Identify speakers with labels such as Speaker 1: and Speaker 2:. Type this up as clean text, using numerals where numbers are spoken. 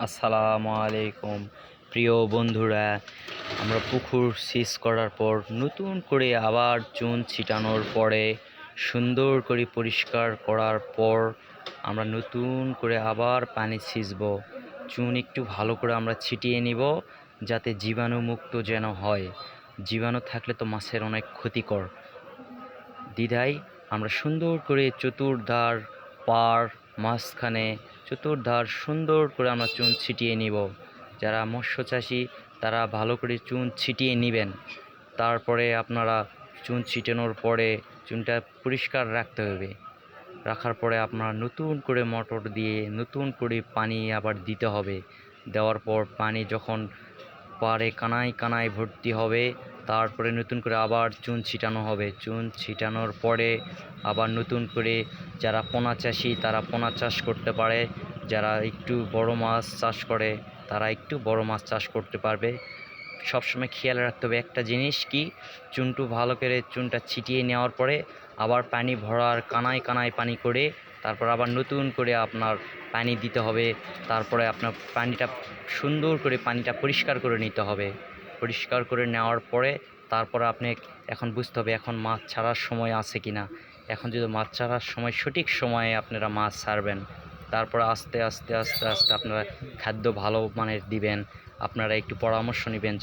Speaker 1: আসসালামু আলাইকুম প্রিয় বন্ধুরা। আমরা পুকুর সেচ করার পর নতুন করে আবার চুন ছিটানোর পরে সুন্দর করে পরিষ্কার করার পর আমরা নতুন করে আবার পানি ছিঁচব। চুন একটু ভালো করে আমরা ছিটিয়ে নিব যাতে জীবাণুমুক্ত যেন হয়। জীবাণু থাকলে তো মাছের অনেক ক্ষতিকর। দ্বিধায় আমরা সুন্দর করে চতুর্ধার পার মাঝখানে চতুর্ধার সুন্দর করে আমরা চুন ছিটিয়ে নিব। যারা মৎস্য চাষি তারা ভালো করে চুন ছিটিয়ে নেবেন। তারপরে আপনারা চুন ছিটানোর পরে চুনটা পরিষ্কার রাখতে হবে। রাখার পরে আপনার নতুন করে মোটর দিয়ে নতুন করে পানি আবার দিতে হবে। দেওয়ার পর পানি যখন পাড়ে কানায় কানায় ভর্তি হবে তারপরে নতুন করে আবার চুন ছিটানো হবে। চুন ছিটানোর পরে আবার নতুন করে যারা পোনা চাষি তারা পোনা চাষ করতে পারে। যারা একটু বড় মাছ চাষ করে তারা একটু বড় মাছ চাষ করতে পারবে। সবসময় খেয়াল রাখতে হবে একটা জিনিস কি, চুনটু ভালো করে চুনটা ছিটিয়ে নেওয়ার পরে আবার পানি ভরার কানায় কানায় পানি করে তারপর আবার নতুন করে আপনার পানি দিতে হবে। তারপরে আপনার পানিটা সুন্দর করে পানিটা পরিষ্কার করে নিতে হবে। পরিষ্কার করে নেওয়ার পরে তারপর আপনি এখন বুঝতে হবে এখন মাছ ছাড়ার সময় আছে কি না। এখন যদি মাছ ছাড়ার সময় সঠিক সময়ে আপনারা মাছ ছাড়বেন। তারপর আস্তে আস্তে আস্তে আস্তে আপনারা খাদ্য ভালো মানের দিবেন। আপনারা একটু পরামর্শ নেবেন।